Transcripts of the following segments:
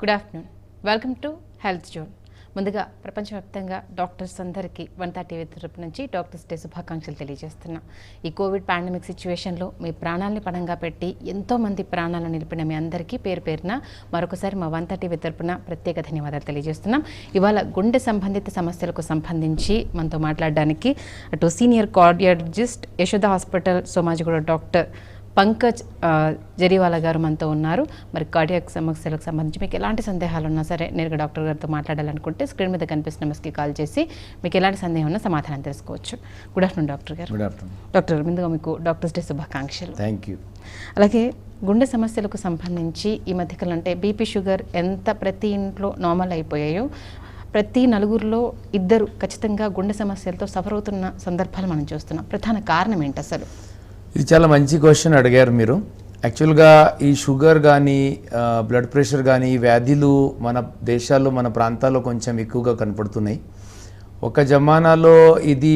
Good afternoon. Welcome to health zone. ముందుగా ప్రపంచవ్యాప్తంగా doctors అందరికీ 130 టీవీ తరపు నుంచి డాక్టర్స్ డే శుభాకాంక్షలు తెలియజేస్తున్నాం. ఈ కోవిడ్ పాండమిక్ సిచ్యువేషన్లో మీ ప్రాణాలని పణంగా పెట్టి ఎంతోమంది ప్రాణాలను నిలిపిన మీ అందరికీ పేరు పేరున మరొకసారి మా 130 టీవీ తరపున ప్రత్యేక ధన్యవాదాలు తెలియజేస్తున్నాం. ఇవాళ గుండె సంబంధిత సమస్యలకు సంబంధించి మనతో మాట్లాడడానికి అటు senior cardiologist Yashoda hospital Somajiguda doctor Pankaj Jariwala గారు మనతో ఉన్నారు. మరి కార్డియాక్ సమస్యలకు సంబంధించి మీకు ఎలాంటి సందేహాలు ఉన్నా సరే నేరుగా డాక్టర్ గారితో మాట్లాడాలనుకుంటే స్క్రీన్ మీద కనిపిస్తున్న నెంబర్స్కి కాల్ చేసి మీకు ఎలాంటి సందేహం ఉన్నా సమాధానం తెలుసుకోవచ్చు. గుడ్ ఆఫ్టర్నూన్ డాక్టర్ గారు. గుడ్ ఆఫ్టర్నూన్ డాక్టర్, ముందుగా మీకు డాక్టర్స్ డే శుభాకాంక్షలు. Thank you. అలాగే గుండె సమస్యలకు సంబంధించి ఈ మధ్యకాలం అంటే బీపీ షుగర్ ఎంత ప్రతి ఇంట్లో నార్మల్ అయిపోయాయో ప్రతి నలుగురిలో ఇద్దరు ఖచ్చితంగా గుండె సమస్యలతో సఫర్ అవుతున్న సందర్భాలు మనం చూస్తున్నాం. ప్రధాన కారణం ఏంటి అసలు? ఇది చాలా మంచి క్వశ్చన్ అడిగారు మీరు. యాక్చువల్గా ఈ షుగర్ కానీ బ్లడ్ ప్రెషర్ కానీ ఈ వ్యాధులు మన దేశాల్లో మన ప్రాంతాల్లో కొంచెం ఎక్కువగా కనపడుతున్నాయి. ఒక జమానాలో ఇది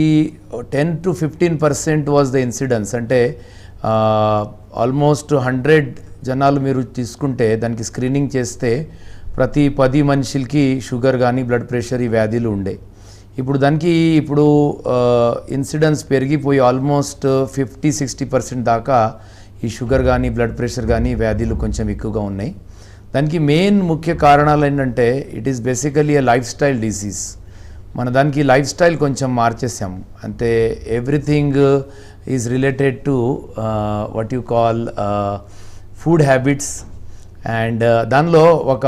10 to 15% వాజ్ ద ఇన్సిడెన్స్. అంటే ఆల్మోస్ట్ 100 జనాలు మీరు తీసుకుంటే దానికి స్క్రీనింగ్ చేస్తే ప్రతి 10 మనుషులకి షుగర్ కానీ బ్లడ్ ప్రెషర్ ఈ వ్యాధులు ఉండే. ఇప్పుడు దానికి ఇన్సిడెన్స్ పెరిగిపోయి ఆల్మోస్ట్ 50-60% దాకా ఈ షుగర్ కానీ బ్లడ్ ప్రెషర్ కానీ వ్యాధులు కొంచెం ఎక్కువగా ఉన్నాయి. దానికి మెయిన్ ముఖ్య కారణాలు ఏంటంటే it is basically A life style disease. మన దానికి లైఫ్ స్టైల్ కొంచెం మార్చేసాం. అంటే everything is related to what you call food habits. And దానిలో ఒక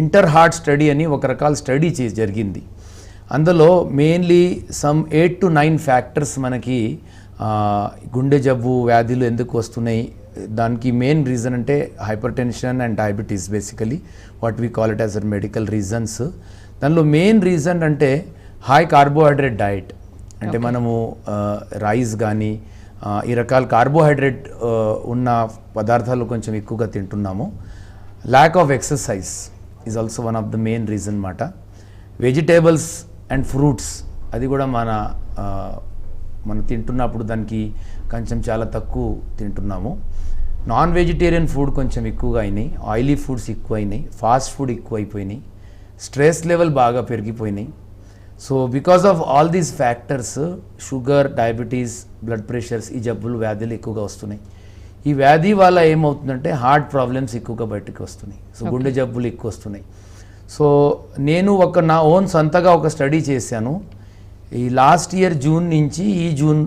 ఇంటర్ హార్ట్ స్టడీ అని ఒక రకాల స్టడీ జరిగింది. అందులో మెయిన్లీ సమ్ 8 to 9 ఫ్యాక్టర్స్ మనకి గుండె జబ్బు వ్యాధులు ఎందుకు వస్తున్నాయి. దానికి మెయిన్ రీజన్ అంటే hyper tension and diabetes, basically what we call it as a medical reasons. దానిలో మెయిన్ రీజన్ అంటే హై కార్బోహైడ్రేట్ డైట్. అంటే మనము రైస్ కానీ ఈ రకాల కార్బోహైడ్రేట్ ఉన్న పదార్థాలు కొంచెం ఎక్కువగా తింటున్నాము. Lack of exercise is also one of the main reason మాట. వెజిటేబుల్స్ అండ్ ఫ్రూట్స్ అది కూడా మనం తింటున్నప్పుడు దానికి కొంచెం చాలా తక్కువ తింటున్నాము. నాన్ వెజిటేరియన్ ఫుడ్ కొంచెం ఎక్కువగా అయినాయి, ఆయిలీ ఫుడ్స్ ఎక్కువ అయినాయి, ఫాస్ట్ ఫుడ్ ఎక్కువ అయిపోయినాయి, స్ట్రెస్ లెవెల్ బాగా పెరిగిపోయినాయి. So because of all these factors sugar, diabetes, blood pressures ఈ జబ్బులు వ్యాధులు ఎక్కువగా వస్తున్నాయి. ఈ వ్యాధి వల్ల ఏమవుతుందంటే హార్ట్ ప్రాబ్లమ్స్ ఎక్కువగా బయటకు వస్తున్నాయి. సో గుండె జబ్బులు ఎక్కువ వస్తున్నాయి. సో నేను నా ఓన్ సొంతగా ఒక స్టడీ చేశాను. ఈ లాస్ట్ ఇయర్ జూన్ నుంచి ఈ జూన్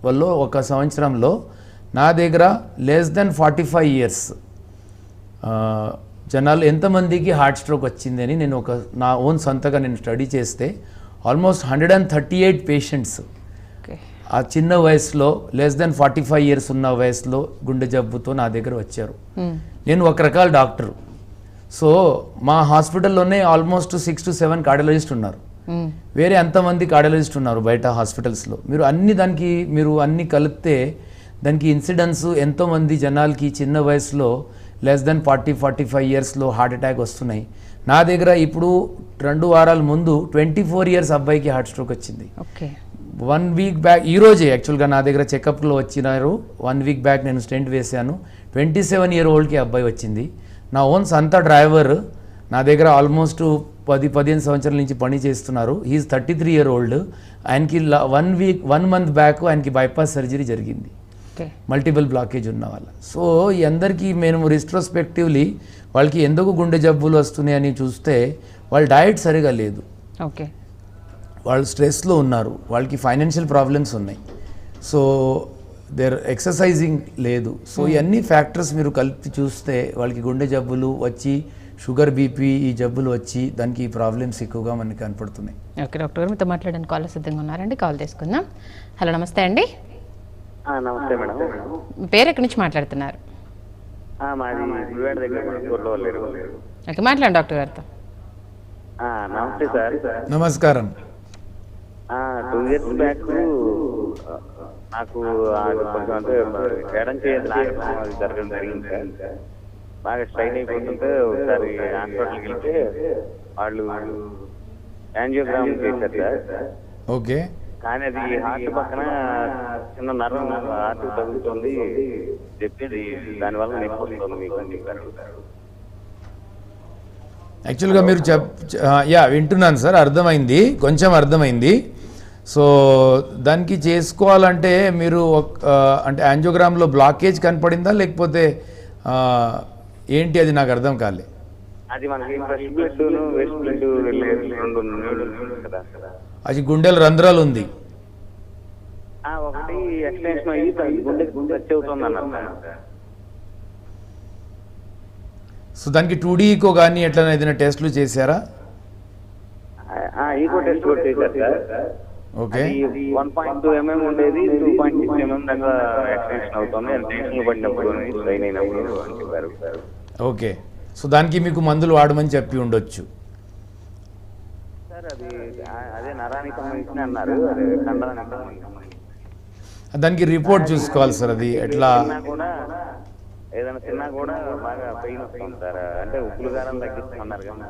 వల్ల ఒక సంవత్సరంలో నా దగ్గర లెస్ దెన్ 45 years జనాలు ఎంతమందికి హార్ట్ స్ట్రోక్ వచ్చింది అని నేను నా ఓన్ సొంతగా నేను స్టడీ చేస్తే ఆల్మోస్ట్ 138 పేషెంట్స్ ఆ చిన్న వయసులో లెస్ దెన్ 45 years ఉన్న వయసులో గుండె జబ్బుతో నా దగ్గర వచ్చారు. నేను ఒక రకాల డాక్టర్. సో మా హాస్పిటల్లోనే ఆల్మోస్ట్ 6 to 7 కార్డియాలజిస్ట్ ఉన్నారు. వేరే ఎంతమంది కార్డియాలజిస్ట్ ఉన్నారు బయట హాస్పిటల్స్లో. మీరు అన్ని కలిపితే దానికి ఇన్సిడెన్స్ ఎంతోమంది జనాలకి చిన్న వయసులో లెస్ దెన్ 40-45 yearsలో హార్ట్ అటాక్ వస్తున్నాయి. నా దగ్గర ఇప్పుడు 2 వారాల ముందు 24 years అబ్బాయికి హార్ట్ స్ట్రోక్ వచ్చింది. 1 week బ్యాక్ ఈరోజే యాక్చువల్గా నా దగ్గర చెకప్లో వచ్చినారు. 1 week బ్యాక్ నేను స్టెంట్ వేశాను. 27-year-oldకి అబ్బాయి వచ్చింది. నా ఓన్ సొంత డ్రైవర్ నా దగ్గర ఆల్మోస్ట్ 10-15 సంవత్సరాల నుంచి పని చేస్తున్నారు. He's 33-year-old. ఆయనకి 1 month బ్యాక్ ఆయనకి బైపాస్ సర్జరీ జరిగింది, మల్టిపుల్ బ్లాకేజ్ ఉన్న వాళ్ళ. సో ఈ అందరికీ మేము రిస్ట్రోస్పెక్టివ్లీ వాళ్ళకి ఎందుకు గుండె జబ్బులు వస్తున్నాయని చూస్తే వాళ్ళ డయట్ సరిగా లేదు, వాళ్ళు స్ట్రెస్లో ఉన్నారు, వాళ్ళకి ఫైనాన్షియల్ ప్రాబ్లమ్స్ ఉన్నాయి, సో దేర్ ఎక్సర్సైజింగ్ లేదు. సో ఇవన్నీ ఫ్యాక్టర్స్ మీరు కలిపి చూస్తే వాళ్ళకి గుండె జబ్బులు వచ్చి షుగర్, బీపీ ఈ జబ్బులు వచ్చి దానికి ఈ ప్రాబ్లమ్స్ ఎక్కువగా మనకి కనపడుతున్నాయి. ఓకే డాక్టర్ గారు, మీతో మాట్లాడడానికి కాల్ సిద్ధంగా ఉన్నారండి, కాల్ తీసుకుందాం. హలో, నమస్తే అండి. నమస్తే మేడం. మీ పేరు ఎక్కడి నుంచి మాట్లాడుతున్నారు? ఓకే, మాట్లాడండి డాక్టర్ గారితో. నమస్తే సార్. నమస్కారం. 2 years బ్యాక్ నాకు కొంచెం అంటే ఎడం చేయాలి జరగడం జరిగింది సార్. బాగా స్ట్రైన్ అయిపోతుంటే ఒకసారి హాస్పిటల్కి వెళ్తే వాళ్ళు యాంజియోగ్రామ్ చేశారు సార్. ఓకే. కానీ అది హార్ట్ పక్కన చిన్న నరం హార్ట్ తగ్గుతుంది చెప్పేది, దానివల్ల నొప్పి వస్తుంది మీకు అని చెప్పారు. యాక్చువల్గా మీరు యా వింటున్నాను సార్, అర్థమైంది, కొంచెం అర్థమైంది. సో దానికి చేసుకోవాలంటే మీరు అంటే యాంజియోగ్రామ్లో బ్లాకేజ్ కనపడిందా లేకపోతే ఏంటి, అది నాకు అర్థం కాలే. అది మనకి ఫస్ట్ బ్లడ్ వెస్ట్ బ్లడ్ రెండు కదా. అది గుండెల రంధ్రాలు ఉంది. ఒకటి ఎక్స్టెన్షన్ అయ్యి గుండె టచ్ అవుతుంది అన్నారు. సో దానికి 2D ఈకో కానీ ఎట్లా ఏదైనా టెస్ట్లు చేశారా? ఈకో టెస్ట్ కూడా చేశారు సార్. ఓకే. 1.2 mm ఉండేది 2.6 mm దాకా ఎక్స్టెన్షన్ అవుతుంది. టెన్షన్ పడినప్పుడు స్ట్రైన్ అయినప్పుడు అని చెప్పారు. ఓకే. సో దానికి మీకు మందులు వాడమని చెప్పి ఉండొచ్చు సార్. అదే నరానికి సంబంధించిన అన్నారు, అదే కండరానికి సంబంధించిన. దానికి రిపోర్ట్ చూసుకోవాలి సార్. అది ఎట్లా ఏదైనా తిన్నా కూడా బాగా పెయిన్ వస్తుంది సార్. అంటే ఉప్పులు గారం తగ్గిస్తున్నారు కదా.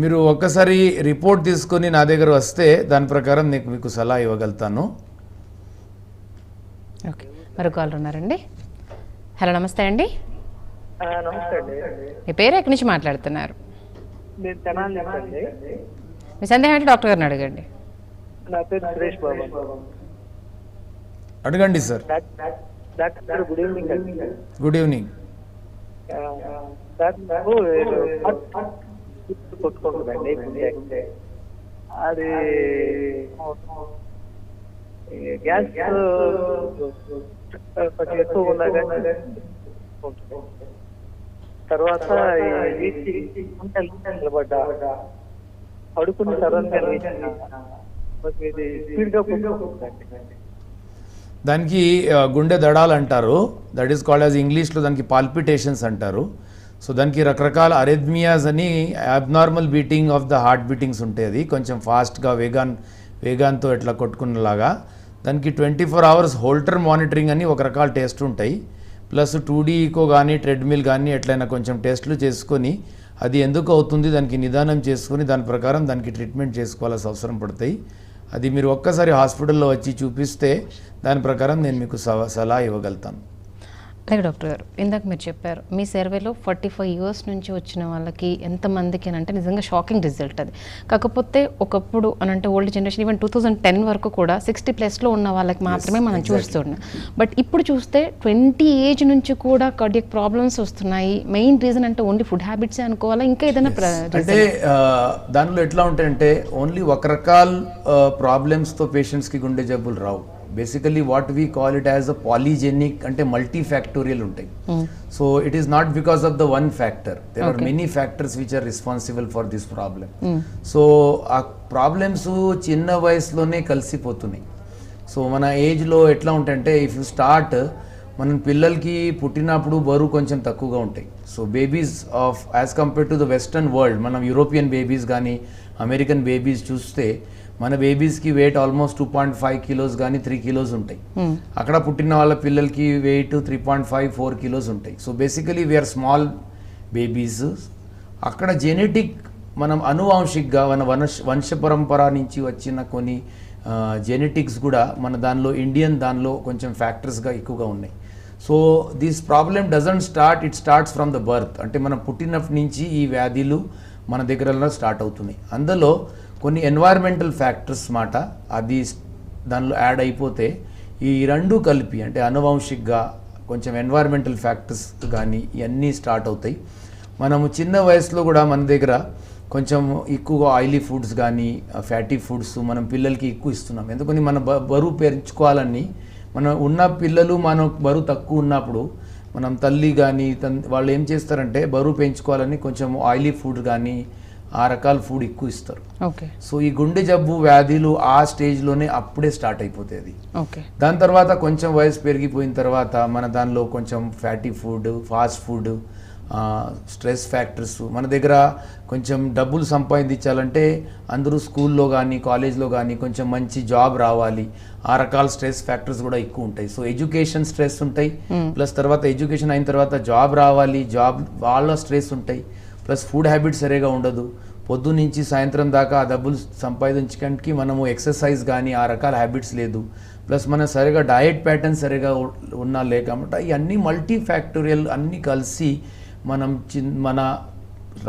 మీరు ఒక్కసారి రిపోర్ట్ తీసుకొని నా దగ్గర వస్తే దాని ప్రకారం మీకు సలహా ఇవ్వగలుగుతాను. ఓకే, మరో కాల్ ఉన్నారండి. హలో, నమస్తే అండి. నమస్తే అండి. మీ పేరు ఎక్కడి నుంచి మాట్లాడుతున్నారు? నేను తెనాలి అండి. మీ సందేహం అంటే డాక్టర్ గారిని అడగండి. నా పేరు సురేష్ బాబు. అడగండి సార్. డాక్టర్ గుడ్ ఈవినింగ్ అండి. Good evening. కొట్టుకుంటుందండి. అది గ్యాస్ కొంచెం ఎక్కువ ఉన్నా కానీ తర్వాత నిలబడ్డా పడుకుని సడన్గా ఇది స్పీడ్గా దానికి గుండె దడాలు అంటారు. దట్ ఈస్ కాల్డ్ యాజ్ ఇంగ్లీష్లో దానికి పాల్పిటేషన్స్ అంటారు. సో దానికి రకరకాల అరెథ్మియాస్ అని abnormal beating of the heart beatings ఉంటాయి. అది కొంచెం ఫాస్ట్గా వేగాంతో ఎట్లా కొట్టుకునేలాగా. దానికి 24 hours హోల్టర్ మానిటరింగ్ అని ఒక రకాల టెస్ట్ ఉంటాయి. ప్లస్ 2D ఈకో కానీ ట్రెడ్మిల్ కానీ ఎట్లయినా కొంచెం టెస్టులు చేసుకొని అది ఎందుకు అవుతుంది దానికి నిదానం చేసుకొని దాని ప్రకారం దానికి ట్రీట్మెంట్ చేసుకోవాల్సిన అవసరం పడతాయి. అది మీరు ఒక్కసారి హాస్పిటల్లో వచ్చి చూపిస్తే దాని ప్రకారం నేను మీకు సలహా ఇవ్వగలుగుతాను. అలాగే డాక్టర్ గారు, ఇందాక మీరు చెప్పారు మీ సర్వేలో 45 years నుంచి వచ్చిన వాళ్ళకి ఎంతమందికి అని అంటే నిజంగా షాకింగ్ రిజల్ట్ అది. కాకపోతే ఒకప్పుడు అని అంటే ఓల్డ్ జనరేషన్ ఈవెన్ 2010 వరకు కూడా 60+ ఉన్న వాళ్ళకి మాత్రమే మనం చూస్తున్నాం. బట్ ఇప్పుడు చూస్తే 20 age నుంచి కూడా కార్డియక్ ప్రాబ్లమ్స్ వస్తున్నాయి. మెయిన్ రీజన్ అంటే ఓన్లీ ఫుడ్ హ్యాబిట్సే అనుకోవాలా, ఇంకా ఏదైనా అంటే దానిలో ఎట్లా ఉంటాయంటే ఓన్లీ ఒక రకాల ప్రాబ్లమ్స్తో పేషెంట్స్కి గుండె జబ్బులు రావు. Basically what we call it as a polygenic, అంటే మల్టీఫ్యాక్టోరియల్ ఉంటాయి. So it is not because of the one factor, there are many factors which are responsible for this problem. So ఆ ప్రాబ్లమ్స్ చిన్న వయసులోనే కలిసిపోతున్నాయి. సో మన ఏజ్లో ఎట్లా ఉంటాయంటే if you start మన పిల్లలకి పుట్టినప్పుడు బరువు కొంచెం తక్కువగా ఉంటాయి. So babies of as compare to the western world, మనం యూరోపియన్ బేబీస్ కానీ అమెరికన్ బేబీస్ చూస్తే మన బేబీస్కి వెయిట్ ఆల్మోస్ట్ 2.5 kilos కానీ 3 kilos ఉంటాయి. అక్కడ పుట్టిన వాళ్ళ పిల్లలకి వెయిట్ 3.5-4 kilos ఉంటాయి. So basically we are small babies. అక్కడ జెనెటిక్ మనం అనువాంశిక్గా మన వంశ పరంపర నుంచి వచ్చిన కొన్ని జెనెటిక్స్ కూడా మన దానిలో ఇండియన్ దానిలో కొంచెం ఫ్యాక్టర్స్గా ఎక్కువగా ఉన్నాయి. So this problem doesn't start, it starts from the birth. అంటే మనం పుట్టినప్పటి నుంచి ఈ వ్యాధులు మన దగ్గరలో స్టార్ట్ అవుతున్నాయి. అందులో కొన్ని ఎన్వైర్మెంటల్ ఫ్యాక్టర్స్ మాట అది దానిలో యాడ్ అయిపోతే ఈ రెండు కలిపి అంటే అనువంశిక్గా కొంచెం ఎన్వైర్మెంటల్ ఫ్యాక్టర్స్ కానీ ఇవన్నీ స్టార్ట్ అవుతాయి. మనము చిన్న వయసులో కూడా మన దగ్గర కొంచెం ఎక్కువగా ఆయిలీ ఫుడ్స్ కానీ ఫ్యాటీ ఫుడ్స్ మనం పిల్లలకి ఎక్కువ ఇస్తున్నాం. ఎందుకని మన బరువు పెంచుకోవాలని మనం ఉన్న పిల్లలు మనం బరువు తక్కువ ఉన్నప్పుడు మనం తల్లి కానీ వాళ్ళు ఏం చేస్తారంటే బరువు పెంచుకోవాలని కొంచెం ఆయిలీ ఫుడ్ కానీ ఆ రకాల ఫుడ్ ఎక్కువ ఇస్తారు. ఓకే. సో ఈ గుండె జబ్బు వ్యాధులు ఆ స్టేజ్లోనే అప్పుడే స్టార్ట్ అయిపోతాయి అది. ఓకే. దాని తర్వాత కొంచెం వయసు పెరిగిపోయిన తర్వాత మన దానిలో కొంచెం fatty food, fast food, stress factors మన దగ్గర కొంచెం డబ్బులు సంపాదించాలంటే అందరూ స్కూల్లో కానీ కాలేజ్లో కానీ కొంచెం మంచి జాబ్ రావాలి, ఆ రకాల స్ట్రెస్ ఫ్యాక్టర్స్ కూడా ఎక్కువ ఉంటాయి. సో ఎడ్యుకేషన్ స్ట్రెస్ ఉంటాయి, ప్లస్ తర్వాత ఎడ్యుకేషన్ అయిన తర్వాత జాబ్ రావాలి, జాబ్ వాళ్ళ స్ట్రెస్ ఉంటాయి, ప్లస్ ఫుడ్ హ్యాబిట్స్ సరిగా ఉండదు. పొద్దున్న నుంచి సాయంత్రం దాకా ఆ డబ్బులు సంపాదించడానికి మనము ఎక్సర్సైజ్ కానీ ఆ రకాల హ్యాబిట్స్ లేదు, ప్లస్ మన సరిగా డయట్ ప్యాటర్న్ సరిగా ఉన్నా లేకమాట ఇవన్నీ మల్టీ ఫ్యాక్టోరియల్ అన్నీ కలిసి మనం మన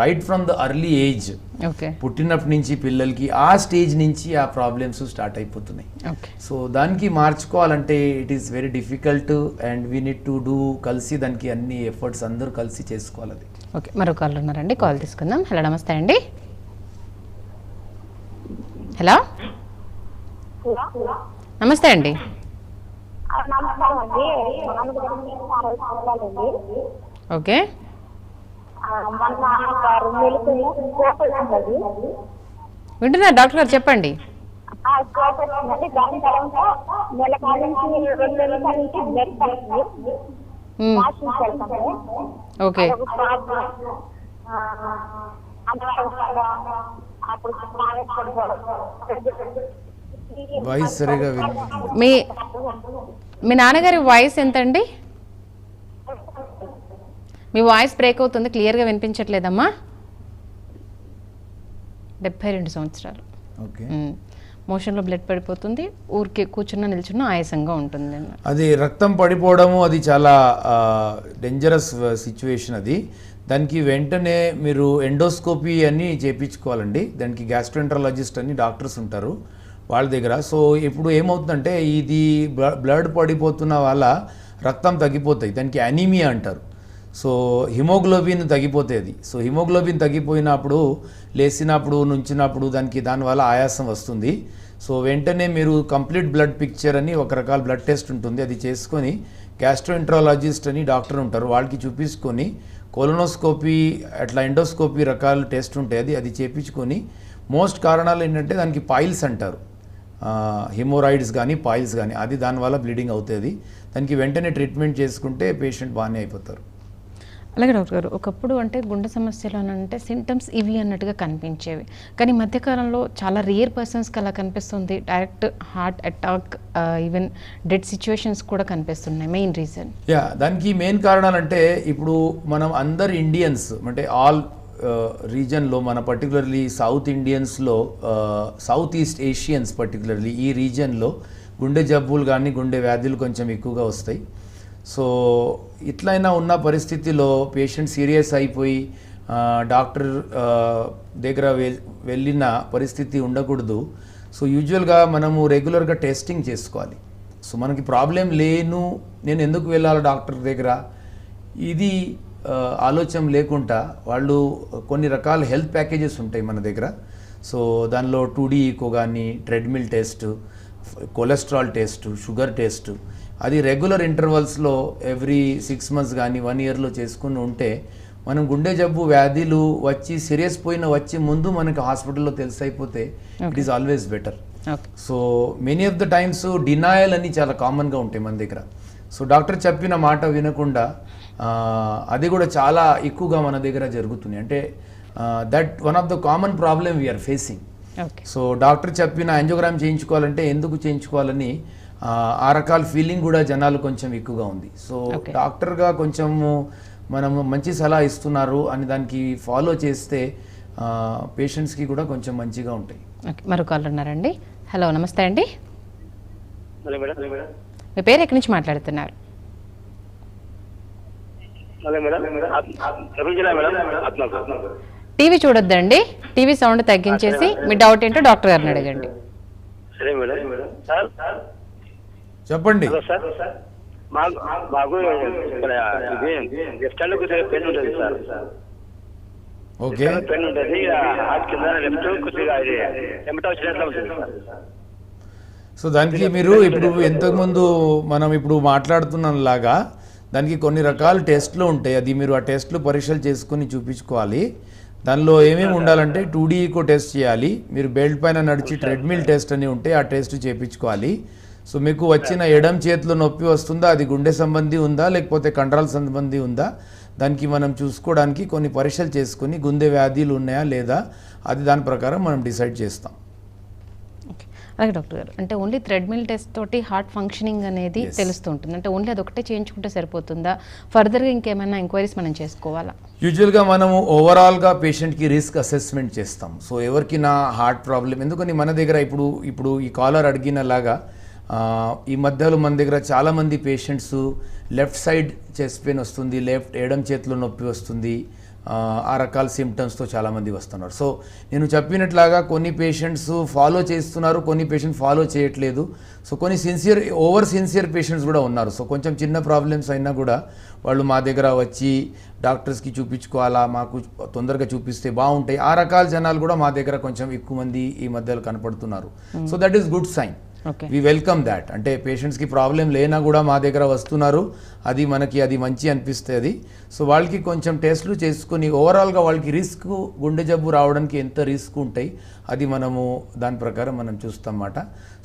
right from the early age, okay పుట్టినప్పటి నుంచి పిల్లలకి ఆ స్టేజ్ నుంచి ఆ ప్రాబ్లమ్స్ స్టార్ట్ అయిపోతున్నాయి. ఓకే సో దానికి మార్చుకోవాలంటే it is very difficult and we need to do కలిసి దానికి అన్ని ఎఫర్ట్స్ అందరూ కలిసి చేసుకోవాలి. అది ఓకే మరో కాల్ ఉన్నారండి, కాల్ తీసుకుందాం. హలో నమస్తే అండి. హలో నమస్తే అండి. నమస్కారం అండి. మామూలుగా ఓకే మొన్న ఒక 2 నెలలు వింటున్నా డాక్టర్ గారు చెప్పండి. స్కోప్ వచ్చిందండి. దాని తర్వాత నెల కాల నుంచి 2 నెలల నుంచి బ్లడ్ పడుతుంది. వాషింగ్కి వెళ్తాము. ఓకే అదొక ప్రాబ్లం. అప్పుడు వాయిస్ సరిగా మీ మీ నాన్నగారి వాయిస్ ఎంతండి? మీ వాయిస్ బ్రేక్ అవుతుంది, క్లియర్గా వినిపించట్లేదమ్మా. 72 సంవత్సరాలు. ఓకే. మోషన్లో బ్లడ్ పడిపోతుంది, ఊరికి కూర్చున్న నిల్చున్న ఆయాసంగా ఉంటుంది. అది రక్తం పడిపోవడము అది చాలా డేంజరస్ సిచ్యువేషన్. అది దానికి వెంటనే మీరు ఎండోస్కోపీ అని చేయించుకోవాలండి. దానికి గ్యాస్ట్రోఎంటరాలజిస్ట్ అని డాక్టర్స్ ఉంటారు వాళ్ళ దగ్గర. సో ఇప్పుడు ఏమవుతుందంటే ఇది బ్లడ్ పడిపోతున్న వాళ్ళ రక్తం తగ్గిపోతాయి, దానికి అనీమియా అంటారు. సో హిమోగ్లోబిన్ తగ్గిపోతుంది అది. సో హిమోగ్లోబిన్ తగ్గిపోయినప్పుడు లేచినప్పుడు నుంచినప్పుడు దానివల్ల ఆయాసం వస్తుంది. సో వెంటనే మీరు కంప్లీట్ బ్లడ్ పిక్చర్ అని ఒక రకాల బ్లడ్ టెస్ట్ ఉంటుంది, అది చేసుకొని గ్యాస్ట్రోఎంటరాలజిస్ట్ అని డాక్టర్ ఉంటారు వాళ్ళకి చూపించుకొని కొలోనోస్కోపీ అట్లా ఎండోస్కోపీ రకాల టెస్ట్ ఉంటాయి, అది చేయించుకొని మోస్ట్ కారణాలు ఏంటంటే దానికి పాయిల్స్ అంటారు, హిమోరాయిడ్స్ కానీ పాయిల్స్ కానీ, అది దానివల్ల బ్లీడింగ్ అవుతుంది. దానికి వెంటనే ట్రీట్మెంట్ చేసుకుంటే పేషెంట్ బాగానే అయిపోతారు. అలాగే డాక్టర్ గారు, ఒకప్పుడు అంటే గుండె సమస్యలు అని అంటే సింటమ్స్ ఇవి అన్నట్టుగా కనిపించేవి, కానీ మధ్యకాలంలో చాలా రేర్ పర్సన్స్కి అలా కనిపిస్తుంది. Direct heart attack, even dead situations కూడా కనిపిస్తున్నాయి. మెయిన్ రీజన్ దానికి మెయిన్ కారణాలు అంటే ఇప్పుడు మనం అందరు ఇండియన్స్ అంటే ఆల్ రీజన్లో మన పర్టికులర్లీ సౌత్ ఇండియన్స్లో సౌత్ ఈస్ట్ ఏషియన్స్ పర్టికులర్లీ ఈ రీజన్లో గుండె జబ్బులు కానీ గుండె వ్యాధులు కొంచెం ఎక్కువగా వస్తాయి. సో ఇట్లయినా ఉన్న పరిస్థితిలో పేషెంట్ సీరియస్ అయిపోయి డాక్టర్ దగ్గర వెళ్ళిన పరిస్థితి ఉండకూడదు. సో యూజువల్గా మనము రెగ్యులర్గా టెస్టింగ్ చేసుకోవాలి. సో మనకి ప్రాబ్లం నేను ఎందుకు వెళ్ళాలి డాక్టర్ దగ్గర, ఇది ఆలోచన లేకుండా వాళ్ళు కొన్ని రకాల హెల్త్ ప్యాకేజెస్ ఉంటాయి మన దగ్గర. సో దానిలో 2D ఈకో కానీ, treadmill test, cholesterol test, sugar test, అది రెగ్యులర్ ఇంటర్వల్స్లో ఎవ్రీ 6 మంత్స్ కానీ 1 ఇయర్లో చేసుకుని ఉంటే మనం గుండె జబ్బు వ్యాధులు వచ్చి సీరియస్ వచ్చి ముందు మనకి హాస్పిటల్లో తెలిసైపోతే it is always better. So many of the times denial అని చాలా కామన్గా ఉంటాయి మన దగ్గర. సో డాక్టర్ చెప్పిన మాట వినకుండా అది కూడా చాలా ఎక్కువగా మన దగ్గర జరుగుతుంది. అంటే that one of the common problem we are facing. So doctor చెప్పిన యాంజియోగ్రామ్ చేయించుకోవాలంటే ఎందుకు చేయించుకోవాలని ఆ రకాల ఫీలింగ్ కూడా జనాలు కొంచెం ఎక్కువగా ఉంది. సో డాక్టర్గా కొంచెము మనము మంచి సలహా ఇస్తున్నారు అని దానికి ఫాలో చేస్తే పేషెంట్స్కి కూడా కొంచెం మంచిగా ఉంటాయి. మరో కాల్ ఉన్నారండి. హలో నమస్తే అండి. మీ పేరు ఎక్కడి నుంచి మాట్లాడుతున్నారు? టీవీ చూడొద్దండి, టీవీ సౌండ్ తగ్గించేసి మీ డౌట్ ఏంటో డాక్టర్ గారిని అడగండి. చెప్పండి. ఓకే. సో దానికి మీరు ఇప్పుడు ఇంతకుముందు మనం ఇప్పుడు మాట్లాడుతున్న లాగా దానికి కొన్ని రకాల టెస్ట్లు ఉంటాయి, అది మీరు ఆ టెస్ట్లు పరీక్షలు చేసుకుని చూపించుకోవాలి. దానిలో ఏమేమి ఉండాలంటే 2D ఈకో టెస్ట్ చేయాలి, మీరు బెల్ట్ పైన నడిచి ట్రెడ్మిల్ టెస్ట్ అని ఉంటే ఆ టెస్ట్ చేయించుకోవాలి. సో మీకు వచ్చిన ఎడం చేతిలో నొప్పి వస్తుందా, అది గుండె సంబంధి ఉందా లేకపోతే కండరాల సంబంధి ఉందా, దానికి మనం చూసుకోవడానికి కొన్ని పరీక్షలు చేసుకుని గుండె వ్యాధులు ఉన్నాయా లేదా అది దాని ప్రకారం మనం డిసైడ్ చేస్తాం. అలాగే డాక్టర్ గారు, అంటే ఓన్లీ థ్రెడ్మిల్ టెస్ట్ తోటి హార్ట్ ఫంక్షనింగ్ అనేది తెలుస్తూ ఉంటుంది, అంటే ఓన్లీ అదొకటే చేయించుకుంటే సరిపోతుందా, ఫర్దర్గా ఇంకేమైనా ఎంక్వైరీస్ మనం చేసుకోవాలా? యూజువల్గా మనము ఓవరాల్గా పేషెంట్కి రిస్క్ అసెస్మెంట్ చేస్తాం. సో ఎవరికి నా హార్ట్ ప్రాబ్లం, ఎందుకని మన దగ్గర ఇప్పుడు ఈ కాలర్ అడిగినలాగా ఈ మధ్యలో మన దగ్గర చాలామంది patients left side chest pain వస్తుంది, ఎడం చేతిలో నొప్పి వస్తుంది, ఆ రకాల సిమ్టమ్స్తో చాలామంది వస్తున్నారు. సో నేను చెప్పినట్లాగా కొన్ని పేషెంట్స్ ఫాలో చేస్తున్నారు, కొన్ని పేషెంట్స్ ఫాలో చేయట్లేదు. సో కొన్ని ఓవర్ సిన్సియర్ పేషెంట్స్ కూడా ఉన్నారు. సో కొంచెం చిన్న ప్రాబ్లమ్స్ అయినా కూడా వాళ్ళు మా దగ్గర వచ్చి డాక్టర్స్కి చూపించుకోవాలా, మాకు తొందరగా చూపిస్తే బాగుంటాయి, ఆ రకాల జనాలు కూడా మా దగ్గర కొంచెం ఎక్కువ మంది ఈ మధ్యలో కనపడుతున్నారు. So that is good sign. We welcome that. అంటే పేషెంట్స్కి ప్రాబ్లం లేనా కూడా మా దగ్గర వస్తున్నారు, అది మంచి అనిపిస్తుంది. సో వాళ్ళకి కొంచెం టెస్టులు చేసుకుని ఓవరాల్గా వాళ్ళకి రిస్క్, గుండె జబ్బు రావడానికి ఎంత రిస్క్ ఉంటాయి అది మనము దాని ప్రకారం మనం చూస్తామన్నమాట.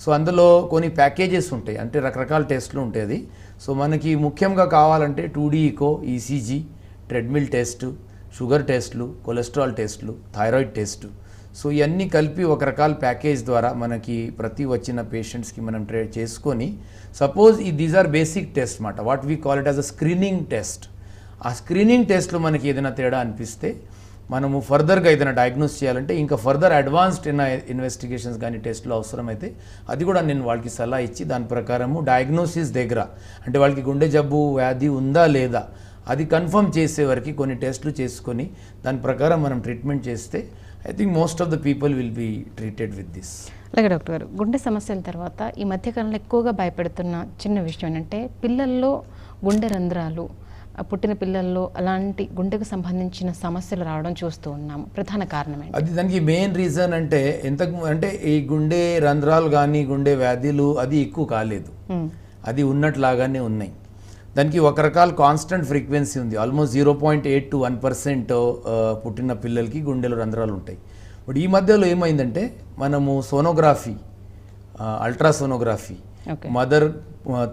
సో అందులో కొన్ని ప్యాకేజెస్ ఉంటాయి, అంటే రకరకాల టెస్టులు ఉంటాయి. అది సో మనకి ముఖ్యంగా కావాలంటే 2D echo, ECG, treadmill test, sugar టెస్టులు, కొలెస్ట్రాల్ టెస్టులు, థైరాయిడ్ టెస్టు. సో ఇవన్నీ కలిపి ఒక రకాల ప్యాకేజ్ ద్వారా మనకి ప్రతి వచ్చిన పేషెంట్స్కి మనం ట్రేడ్ చేసుకొని, suppose these are basic test మాట, what we call it as a screening test. ఆ స్క్రీనింగ్ టెస్ట్లో మనకి ఏదైనా తేడా అనిపిస్తే మనము ఫర్దర్గా ఏదైనా డయాగ్నోస్ చేయాలంటే ఇంకా ఫర్దర్ అడ్వాన్స్డ్ ఇన్వెస్టిగేషన్స్ కానీ టెస్ట్లు అవసరమైతే అది కూడా నేను వాళ్ళకి సలహా ఇచ్చి దాని ప్రకారము డయాగ్నోసిస్ దగ్గర, అంటే వాళ్ళకి గుండె జబ్బు వ్యాధి ఉందా లేదా అది కన్ఫర్మ్ చేసే వరకు కొన్ని టెస్టులు చేసుకొని దాని ప్రకారం మనం ట్రీట్మెంట్ చేస్తే I think most of the people will be treated with this. అలాగే డాక్టర్ గారు, గుండె సమస్యల తర్వాత ఈ మధ్యకాలంలో ఎక్కువగా భయపెడుతున్న చిన్న విషయం ఏంటంటే పిల్లల్లో గుండె రంధ్రాలు, పుట్టిన పిల్లల్లో అలాంటి గుండెకు సంబంధించిన సమస్యలు రావడం చూస్తూ ఉన్నాము. ప్రధాన కారణం ఏంటి? అది దానికి మెయిన్ రీజన్ అంటే అంటే ఈ గుండె రంధ్రాలు కానీ గుండె వ్యాధులు అది ఎక్కువ కాలేదు, అది ఉన్నట్లాగానే ఉన్నాయి. దానికి ఒక రకాల కాన్స్టెంట్ ఫ్రీక్వెన్సీ ఉంది, ఆల్మోస్ట్ 0.8 to 1% పుట్టిన పిల్లలకి గుండెలో రంధ్రాలు ఉంటాయి. బట్ ఈ మధ్యలో ఏమైందంటే మనము సోనోగ్రఫీ, అల్ట్రాసోనోగ్రఫీ,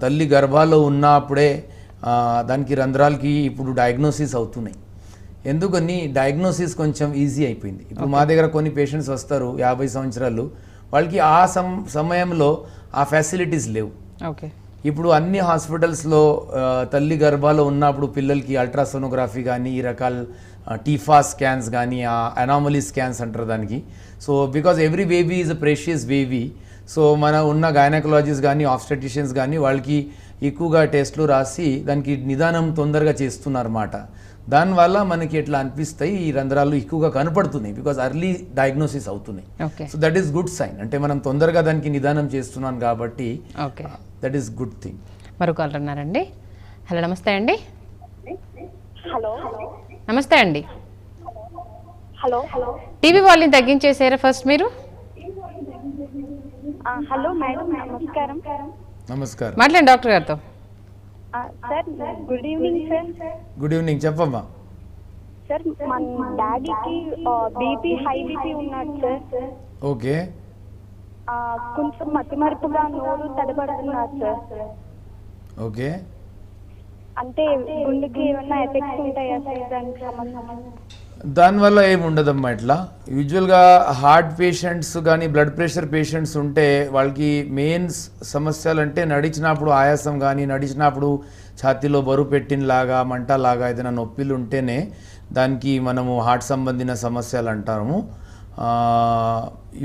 తల్లి గర్భాల్లో ఉన్నప్పుడే దానికి రంధ్రాలకి ఇప్పుడు డయాగ్నోసిస్ అవుతున్నాయి. ఎందుకని డయాగ్నోసిస్ కొంచెం ఈజీ అయిపోయింది. ఇప్పుడు మా దగ్గర కొన్ని పేషెంట్స్ వస్తారు 50 సంవత్సరాలు, వాళ్ళకి ఆ సమయంలో ఆ ఫెసిలిటీస్ లేవు. ఓకే, ఇప్పుడు అన్ని హాస్పిటల్స్లో తల్లి గర్భాలో ఉన్నప్పుడు పిల్లలకి అల్ట్రాసోనోగ్రఫీ కానీ ఈ రకాల టీఫా స్కాన్స్ కానీ అనామలీ స్కాన్స్ అంటారు దానికి. So because every baby is a precious baby. So మన ఉన్న గైనకాలజిస్ట్ కానీ ఆబ్స్టెటిషియన్స్ కానీ వాళ్ళకి ఎక్కువగా టెస్టులు రాసి దానికి నిదానం తొందరగా చేస్తున్నారన్నమాట. దానివల్ల మనకి ఎట్లా అనిపిస్తాయి ఈ రంధ్రాలు ఎక్కువగా కనపడుతున్నాయి, బికాజ్ అర్లీ డయాగ్నోసిస్ అవుతున్నాయి. So that is good sign, అంటే మనం తొందరగా దానికి నిదానం చేస్తున్నాం కాబట్టి దట్ ఈస్ గుడ్ థింగ్. మరో కాల్ ఉన్నారండి. హలో, నమస్తే అండి. హలో, నమస్తే అండి. హలో, టీవీ వాల్యూమ్ తగ్గించేసారా ఫస్ట్ మీరు? హలో మేడం, నమస్కారం. నమస్కారం, మాట్లాడండి డాక్టర్ గారితో. Sir, good evening sir. Good evening, చెప్పమ్మా. సార్, మా డాడీకి బీపీ, హై బీపీ ఉన్నాడు సార్. ఓకే, కొంచెం మతిమరుపుగా నోరు తడబడుతున్నారు సార్. ఓకే, అంటే గుండెకి ఏమన్నా ఎఫెక్ట్స్ ఉంటాయా సార్ దానికి సంబంధం? దానివల్ల ఏమి ఉండదమ్మా. ఇట్లా యూజువల్గా హార్ట్ పేషెంట్స్ కానీ బ్లడ్ ప్రెషర్ పేషెంట్స్ ఉంటే వాళ్ళకి మెయిన్ సమస్యలు అంటే నడిచినప్పుడు ఆయాసం కానీ నడిచినప్పుడు ఛాతీలో బరువు పెట్టినలాగా మంటలాగా ఏదైనా నొప్పిలు ఉంటేనే దానికి మనము హార్ట్ సంబంధించిన సమస్యలు అంటాము.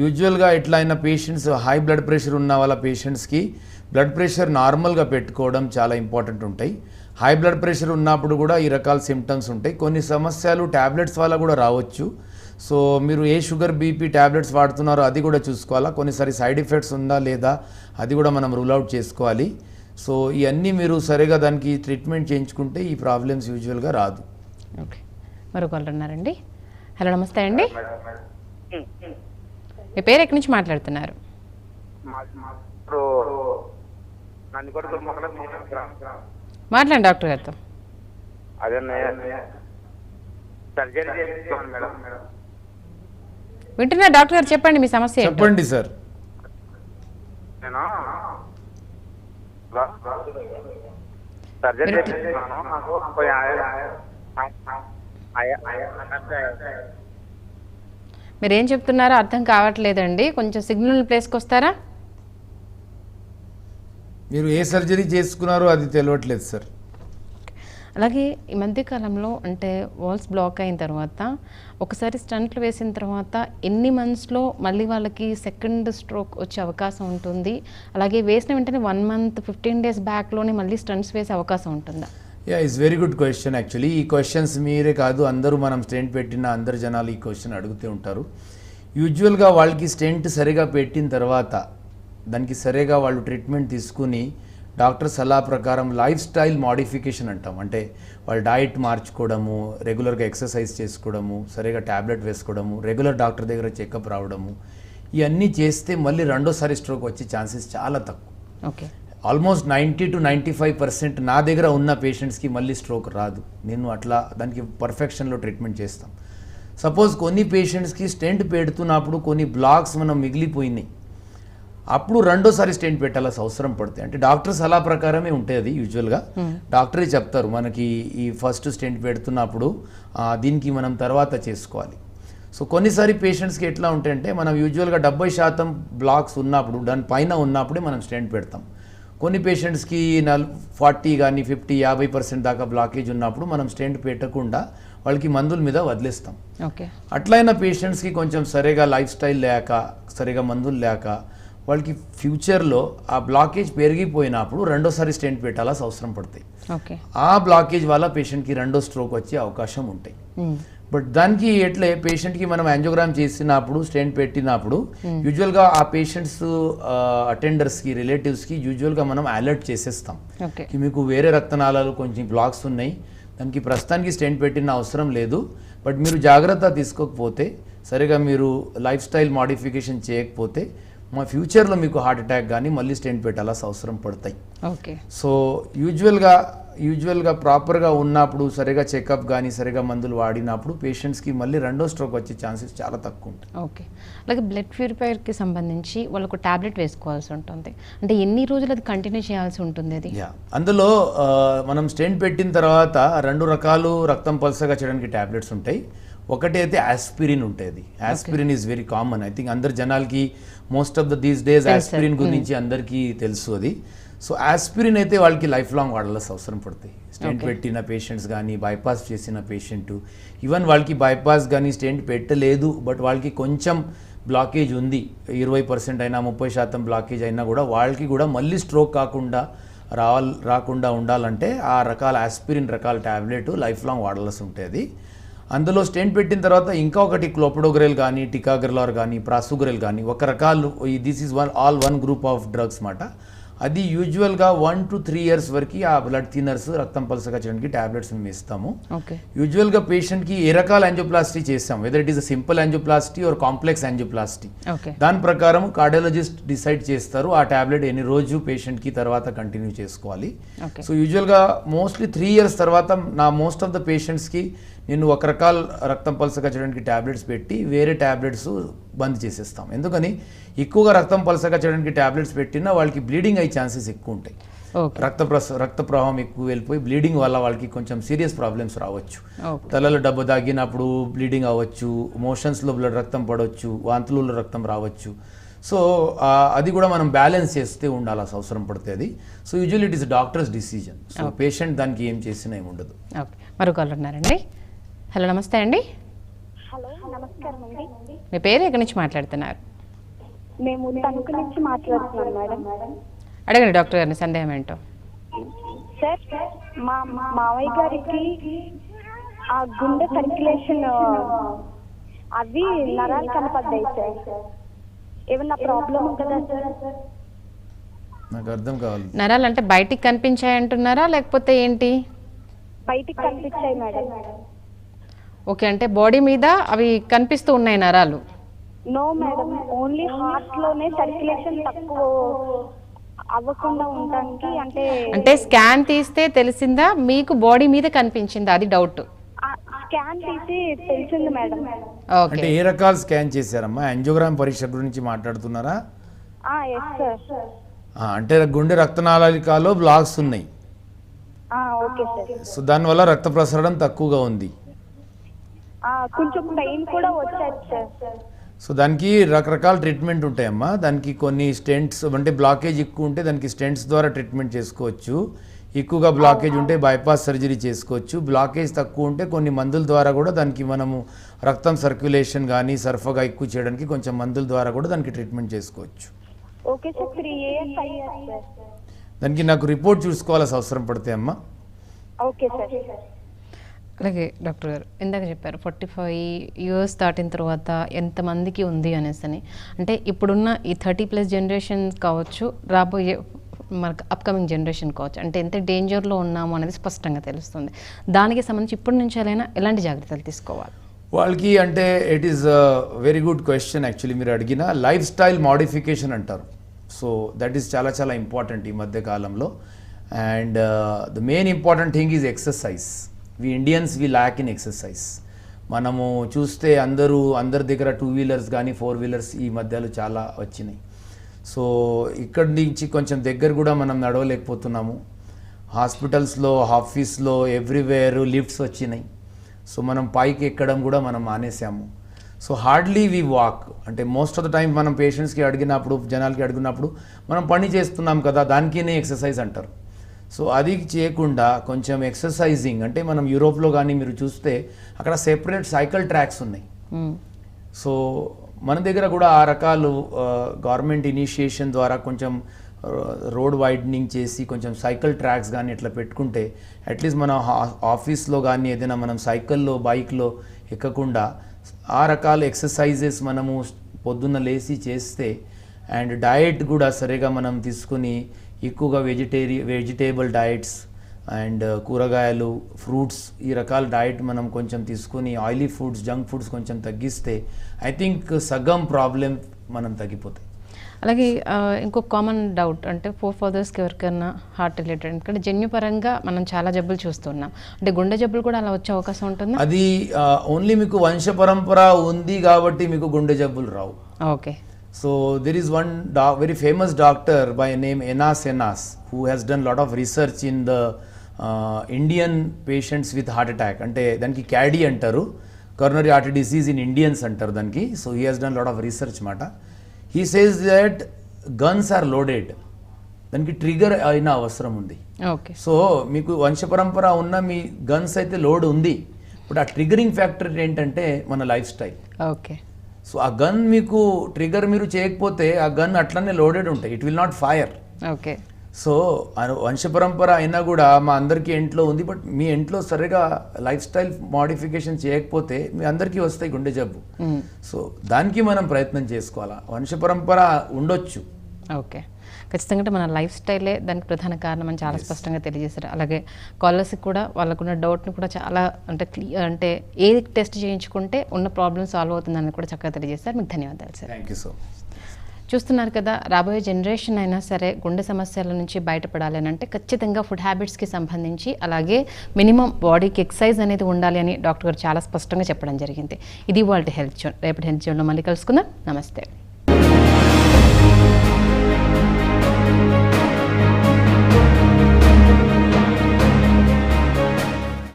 యూజువల్గా ఇట్లా అయిన పేషెంట్స్, హై బ్లడ్ ప్రెషర్ ఉన్న వాళ్ళ పేషెంట్స్కి బ్లడ్ ప్రెషర్ నార్మల్గా పెట్టుకోవడం చాలా ఇంపార్టెంట్ ఉంటాయి. హై బ్లడ్ ప్రెషర్ ఉన్నప్పుడు కూడా ఈ రకాల సిమ్టమ్స్ ఉంటాయి. కొన్ని సమస్యలు ట్యాబ్లెట్స్ వల్ల కూడా రావచ్చు. సో మీరు ఏ షుగర్ బీపీ ట్యాబ్లెట్స్ వాడుతున్నారో అది కూడా చూసుకోవాలా. కొన్నిసారి సైడ్ ఎఫెక్ట్స్ ఉందా లేదా అది కూడా మనం రూల్ అవుట్ చేసుకోవాలి. సో ఇవన్నీ మీరు సరిగా దానికి ట్రీట్మెంట్ చేయించుకుంటే ఈ ప్రాబ్లమ్స్ యూజువల్గా రాదు. ఓకే, మరో కాల్ ఉన్నారండి. హలో, నమస్తే అండి. మీ పేరు ఎక్కడి నుంచి మాట్లాడుతున్నారు? మాట్లాడండి డాక్టర్ గారితో. వింటున్నా డాక్టర్ గారు, చెప్పండి మీ సమస్య. చెప్పండి సార్. మీరేం చెప్తున్నారో అర్థం కావట్లేదండి, కొంచెం సిగ్నల్ ప్లేస్కి వస్తారా? మీరు ఏ సర్జరీ చేసుకున్నారో అది తెలియట్లేదు సార్. అలాగే ఈ మధ్యకాలంలో అంటే వాల్స్ బ్లాక్ అయిన తర్వాత ఒకసారి స్టంట్లు వేసిన తర్వాత ఎన్ని మంత్స్లో మళ్ళీ వాళ్ళకి సెకండ్ స్ట్రోక్ వచ్చే అవకాశం ఉంటుంది? అలాగే వేసిన వెంటనే 1 month 15 days బ్యాక్లోనే మళ్ళీ స్టంట్స్ వేసే అవకాశం ఉంటుందా? Yeah it's very good question actually. ఈ క్వశ్చన్స్ మీరే కాదు, అందరూ మనం స్టెంట్ పెట్టిన అందరు జనాలు ఈ క్వశ్చన్ అడుగుతూ ఉంటారు. యూజువల్గా వాళ్ళకి స్టెంట్ సరిగా పెట్టిన తర్వాత దానికి సరిగా వాళ్ళు ట్రీట్మెంట్ తీసుకుని డాక్టర్ సలహా ప్రకారం లైఫ్ స్టైల్ మోడిఫికేషన్ అంటాం, అంటే వాళ్ళ డైట్ మార్చుకోవడము, రెగ్యులర్గా ఎక్సర్సైజ్ చేసుకోవడము, సరిగా ట్యాబ్లెట్ వేసుకోవడము, రెగ్యులర్ డాక్టర్ దగ్గర చెకప్ రావడము, ఇవన్నీ చేస్తే మళ్ళీ రెండోసారి స్ట్రోక్ వచ్చే ఛాన్సెస్ చాలా తక్కువ. ఓకే. ఆల్మోస్ట్ 90 to 95% నా దగ్గర ఉన్న పేషెంట్స్కి మళ్ళీ స్ట్రోక్ రాదు. నేను అట్లా దానికి పర్ఫెక్షన్లో ట్రీట్మెంట్ చేస్తాం. సపోజ్ కొన్ని పేషెంట్స్కి స్టెంట్ పెడుతున్నప్పుడు కొన్ని బ్లాక్స్ మనం మిగిలిపోయినాయి, అప్పుడు రెండోసారి స్టెంట్ పెట్టాల్సిన అవసరం పడుతుంది. అంటే డాక్టర్ సలహా ప్రకారమే ఉంటుంది అది. యూజువల్గా డాక్టరే చెప్తారు మనకి ఈ ఫస్ట్ స్టెంట్ పెడుతున్నప్పుడు దీనికి మనం తర్వాత చేసుకోవాలి. సో కొన్నిసారి పేషెంట్స్కి ఎట్లా ఉంటాయంటే మనం యూజువల్గా 70% బ్లాక్స్ ఉన్నప్పుడు దాని పైన ఉన్నప్పుడే మనం స్టెంట్ పెడతాం. కొన్ని పేషెంట్స్కి 40 కానీ 50% దాకా బ్లాకేజ్ ఉన్నప్పుడు మనం స్టెంట్ పెట్టకుండా వాళ్ళకి మందుల మీద వదిలేస్తాం. ఓకే. అట్లయిన పేషెంట్స్కి కొంచెం సరిగా లైఫ్ స్టైల్ లేక, సరిగా మందులు లేక వాళ్ళకి ఫ్యూచర్లో ఆ బ్లాకేజ్ పెరిగిపోయినప్పుడు రెండోసారి స్టెంట్ పెట్టాల్సిన అవసరం పడుతుంది. ఓకే. ఆ బ్లాకేజ్ వల్ల పేషెంట్కి రెండో స్ట్రోక్ వచ్చే అవకాశం ఉంటాయి. బట్ దానికి ఎట్లే పేషెంట్కి మనం యాంజియోగ్రామ్ చేసినప్పుడు స్టెంట్ పెట్టినప్పుడు యూజువల్గా ఆ పేషెంట్స్ అటెండర్స్కి, రిలేటివ్స్కి యూజువల్గా మనం అలర్ట్ చేసేస్తాం కి మీకు వేరే రక్తనాళాలు కొంచెం బ్లాక్స్ ఉన్నాయి, దానికి ప్రస్తుతానికి స్టెంట్ పెట్టిన అవసరం లేదు, బట్ మీరు జాగ్రత్త తీసుకోకపోతే, సరిగా మీరు లైఫ్ స్టైల్ మోడిఫికేషన్ చేయకపోతే మా ఫ్యూచర్లో మీకు హార్ట్ అటాక్ కానీ మళ్ళీ స్టెంట్ పెట్టాల్సిన అవసరం పడతాయి. ఓకే. సో యూజువల్గా ప్రాపర్గా ఉన్నప్పుడు సరిగా చెకప్ కానీ సరిగా మందులు వాడినప్పుడు పేషెంట్స్కి మళ్ళీ రెండో స్ట్రోక్ వచ్చే ఛాన్సెస్ చాలా తక్కువ ఉంటాయి. ఓకే. అలాగే బ్లడ్ ప్యూరిఫైయర్కి సంబంధించి వాళ్ళకు టాబ్లెట్ వేసుకోవాల్సి ఉంటుంది, అంటే ఎన్ని రోజులు అది కంటిన్యూ చేయాల్సి ఉంటుంది అది? అందులో మనం స్టెంట్ పెట్టిన తర్వాత 2 రకాలు రక్తం పల్సగా చేయడానికి టాబ్లెట్స్ ఉంటాయి. ఒకటి అయితే ఆస్పిరిన్ ఉంటుంది. Aspirin is very common. I think అందరు జనాలకి most of these days aspirin గురించి అందరికీ తెలుసు అది. సో ఆస్పిరిన్ అయితే వాళ్ళకి లైఫ్ లాంగ్ వాడాల్సిన అవసరం పడుతుంది. స్టెంట్ పెట్టిన పేషెంట్స్ కానీ, బైపాస్ చేసిన పేషెంట్, ఈవెన్ వాళ్ళకి బైపాస్ కానీ స్టెంట్ పెట్టలేదు బట్ వాళ్ళకి కొంచెం బ్లాకేజ్ ఉంది, 20% అయినా 30% బ్లాకేజ్ అయినా కూడా వాళ్ళకి కూడా మళ్ళీ స్ట్రోక్ రాకుండా ఉండాలంటే ఆ రకాల ఆస్పిరిన్ రకాల ట్యాబ్లెట్ లైఫ్ లాంగ్ వాడాల్సి ఉంటుంది. అందులో స్టెంట్ పెట్టిన తర్వాత ఇంకా ఒకటి క్లోపిడోగ్రెల్ కానీ, టికాగ్రెలార్ కానీ, ప్రాసుగ్రెల్ కానీ, ఒక రకాలు this is one group of drugs మాట. అది యూజువల్గా 1 to 3 years వరకు ఆ బ్లడ్ థిన్నర్స్ రక్తం పలసగా చేయడానికి ట్యాబ్లెట్స్ మేము ఇస్తాము. యూజువల్గా పేషెంట్కి ఏ రకాల యాంజియోప్లాస్టీ చేస్తాం, whether it is a simple angioplasty or complex angioplasty, దాని ప్రకారం కార్డియాలజిస్ట్ డిసైడ్ చేస్తారు ఆ ట్యాబ్లెట్ ఎన్ని రోజు పేషెంట్కి తర్వాత కంటిన్యూ చేసుకోవాలి. సో యూజువల్గా మోస్ట్లీ 3 years తర్వాత మోస్ట్ ఆఫ్ ద పేషెంట్స్కి నేను ఒక రకాల రక్తం పలసగా చేయడానికి ట్యాబ్లెట్స్ పెట్టి వేరే ట్యాబ్లెట్స్ బంద్ చేసేస్తాం. ఎందుకని ఎక్కువగా రక్తం పలసగా చేయడానికి ట్యాబ్లెట్స్ పెట్టినా వాళ్ళకి బ్లీడింగ్ అయ్యే ఛాన్సెస్ ఎక్కువ ఉంటాయి. రక్త ప్రవాహం ఎక్కువ వెళ్ళిపోయి బ్లీడింగ్ వల్ల వాళ్ళకి కొంచెం సీరియస్ ప్రాబ్లమ్స్ రావచ్చు. తలలో డబ్బు తాగినప్పుడు బ్లీడింగ్ అవ్వచ్చు, మోషన్స్లో బ్లడ్ రక్తం పడవచ్చు, వాంతులలో రక్తం రావచ్చు. సో అది కూడా మనం బ్యాలెన్స్ చేస్తే ఉండాల్సిన అవసరం పడుతుంది. So usually it is doctors decision. So patient దానికి ఏం చేసినా ఏమి ఉండదు. మరో కాల్ ఉన్నారండి. హలో, నమస్తే అండి. హలో, నమస్కారం అండి. మీ పేరు ఎక్కడి నుంచి మాట్లాడుతున్నారు? మేము తణుకు నుంచి మాట్లాడుతున్నాం మేడం. అడగండి డాక్టర్ గారిని, సందేహం ఏంటో. సార్, మా మావయ్య గారికి ఆ గుండె సర్క్యులేషన్ అవి నరాలు కనపడ్డాయి సార్, ఏమన్నా ప్రాబ్లం ఉంటుందా సార్? నాకు అర్థం కావాలి. నరాలు అంటే బయటికి కనిపించాయి అంటున్నారా లేకపోతే ఏంటి? బయటికి కనిపించాయి మేడం. ఓకే, అంటే బాడీ మీద అవి కనిపిస్తూ ఉన్నాయి నరాలు? నో మేడం, ఓన్లీ హార్ట్ లోనే సర్క్యులేషన్ తక్కువ అవ్వకుండా ఉండడానికి. అంటే స్కాన్ తీస్తే తెలిసిందా మీకు బాడీ మీద కనిపించిందా? అది డౌట్. స్కాన్ తీసి తెలిసింది మేడం. అంటే ఏ రకాల స్కాన్ చేశారమ్మా? యాంజియోగ్రామ్ పరీక్ష గురించి మాట్లాడుతున్నారా? Yes sir. అంటే గుండె రక్తనాళికలో బ్లాక్స్ ఉన్నాయి. Okay sir. సో దానివల్ల రక్త ప్రసరణ తక్కువగా ఉంది. కొంచెం పెయిన్ కూడా వచ్చేది సార్. సో దానికి రకరకాల ట్రీట్మెంట్ ఉంటాయమ్మా. దానికి కొన్ని స్టెంట్స్, అంటే బ్లాకేజ్ ఎక్కువ ఉంటే దానికి స్టెంట్స్ ద్వారా ట్రీట్మెంట్ చేసుకోవచ్చు. ఎక్కువగా బ్లాకేజ్ ఉంటే బైపాస్ సర్జరీ చేసుకోవచ్చు. బ్లాకేజ్ తక్కువ ఉంటే కొన్ని మందుల ద్వారా కూడా దానికి మనము రక్తం సర్క్యులేషన్ కానీ సరఫరా ఎక్కువ చేయడానికి కొంచెం మందుల ద్వారా కూడా దానికి ట్రీట్మెంట్ చేసుకోవచ్చు. Okay sir. 3 years అయ్యారు సార్. దానికి నాకు రిపోర్ట్ చూసుకోవాల్సిన అవసరం పడితే అమ్మా. Okay sir. అలాగే డాక్టర్ గారు ఇందాక చెప్పారు 45 ఇయర్స్ దాటిన తర్వాత ఎంతమందికి ఉంది అనేసి అని. అంటే ఇప్పుడున్న ఈ 30+ జనరేషన్ కావచ్చు, రాబోయే మనకు అప్కమింగ్ జనరేషన్ కావచ్చు, అంటే ఎంత డేంజర్లో ఉన్నాము అనేది స్పష్టంగా తెలుస్తుంది. దానికి సంబంధించి ఇప్పటి నుంచి ఎలాంటి జాగ్రత్తలు తీసుకోవాలి? వాళ్ళకి అంటే it is very good question actually. మీరు అడిగిన లైఫ్ స్టైల్ మోడిఫికేషన్ అంటారు. సో దట్ ఈస్ చాలా చాలా ఇంపార్టెంట్ ఈ మధ్య కాలంలో. And the main important thing is exercise. We Indians we lack in exercise. మనము చూస్తే అందరి దగ్గర 2 వీలర్స్ కానీ 4 వీలర్స్ ఈ మధ్యలో చాలా వచ్చినాయి. సో ఇక్కడి నుంచి కొంచెం దగ్గర కూడా మనం నడవలేకపోతున్నాము. హాస్పిటల్స్లో, ఆఫీస్లో, ఎవ్రీవేర్ లిఫ్ట్స్ వచ్చినాయి. సో మనం పైకి ఎక్కడం కూడా మనం మానేసాము. So hardly we walk. అంటే మోస్ట్ ఆఫ్ ద టైం మనం పేషెంట్స్కి అడిగినప్పుడు, జనాలకి అడిగినప్పుడు మనం పని చేస్తున్నాం కదా, దానికినే ఎక్సర్సైజ్ అంటారు. సో అది చేయకుండా కొంచెం ఎక్సర్సైజింగ్ అంటే మనం యూరోప్లో కానీ మీరు చూస్తే అక్కడ సెపరేట్ సైకిల్ ట్రాక్స్ ఉన్నాయి. సో మన దగ్గర కూడా ఆ రకాలు గవర్నమెంట్ ఇనిషియేషన్ ద్వారా కొంచెం రోడ్ వైడనింగ్ చేసి కొంచెం సైకిల్ ట్రాక్స్ కానీ ఇట్లా పెట్టుకుంటే అట్లీస్ట్ మన ఆఫీస్లో కానీ ఏదైనా మనం సైకిల్లో, బైక్లో ఎక్కకుండా ఆ రకాల ఎక్సర్సైజెస్ మనము పొద్దున్న లేచి చేస్తే, అండ్ డయట్ కూడా సరిగా మనం తీసుకుని ఎక్కువగా వెజిటేబుల్ డయట్స్ అండ్ కూరగాయలు, ఫ్రూట్స్, ఈ రకాల డయట్ మనం కొంచెం తీసుకుని ఆయిలీ ఫుడ్స్, జంక్ ఫుడ్స్ కొంచెం తగ్గిస్తే ఐ థింక్ సగం ప్రాబ్లం మనం తగ్గిపోతాయి. అలాగే ఇంకొక కామన్ డౌట్ అంటే ఫాదర్స్కి ఎవరికైనా హార్ట్ రిలేటెడ్, ఎందుకంటే జన్యుపరంగా మనం చాలా జబ్బులు చూస్తున్నాం, అంటే గుండె జబ్బులు కూడా అలా వచ్చే అవకాశం ఉంటుందా? అది ఓన్లీ మీకు వంశ పరంపర ఉంది కాబట్టి మీకు గుండె జబ్బులు రావు. Okay. So there is one very famous doctor by name Enas who has done lot of research in the Indian patients with heart attack. అంటే దానికి CADI అంటారు, coronary artery disease in Indians అంటారు దానికి. So he has done lot of research మాట. He says that guns are loaded. దానికి trigger అయిన అవసరం ఉంది. ఓకే. సో మీకు వంశపరంపర ఉన్న మీ గన్స్ అయితే లోడ్ ఉంది, బట్ ఆ ట్రిగరింగ్ ఫ్యాక్టర్ ఏంటంటే మన లైఫ్ స్టైల్. ఓకే. సో ఆ గన్ మీకు ట్రిగర్ మీరు చేయకపోతే ఆ గన్ అట్లనే లోడెడ్ ఉంటాయి, it will not fire. Okay. So వంశపరంపర అయినా కూడా మా అందరికీ ఇంట్లో ఉంది, బట్ మీ ఇంట్లో సరిగా లైఫ్ స్టైల్ మోడిఫికేషన్ చేయకపోతే మీ అందరికీ వస్తాయి గుండె జబ్బు. సో దానికి మనం ప్రయత్నం చేసుకోవాలా. వంశపరంపర ఉండొచ్చు. ఓకే. ఖచ్చితంగా మన లైఫ్ స్టైలే దానికి ప్రధాన కారణం అని చాలా స్పష్టంగా తెలియజేశారు. అలాగే కాలర్స్కి కూడా వాళ్ళకున్న డౌట్ని కూడా చాలా అంటే ఏ టెస్ట్ చేయించుకుంటే ఉన్న ప్రాబ్లమ్ సాల్వ్ అవుతుందని కూడా చక్కగా తెలియజేస్తారు. మీకు ధన్యవాదాలు sir. Thank you so much. చూస్తున్నారు కదా, రాబోయే జనరేషన్ అయినా సరే గుండె సమస్యల నుంచి బయటపడాలి అని అంటే ఖచ్చితంగా ఫుడ్ హ్యాబిట్స్కి సంబంధించి, అలాగే మినిమం బాడీకి ఎక్సర్సైజ్ అనేది ఉండాలి అని డాక్టర్ గారు చాలా స్పష్టంగా చెప్పడం జరిగింది. ఇది వాళ్ళ హెల్త్ జోన్. రేపటి హెల్త్ జోన్లో మళ్ళీ కలుసుకుందాం. నమస్తే.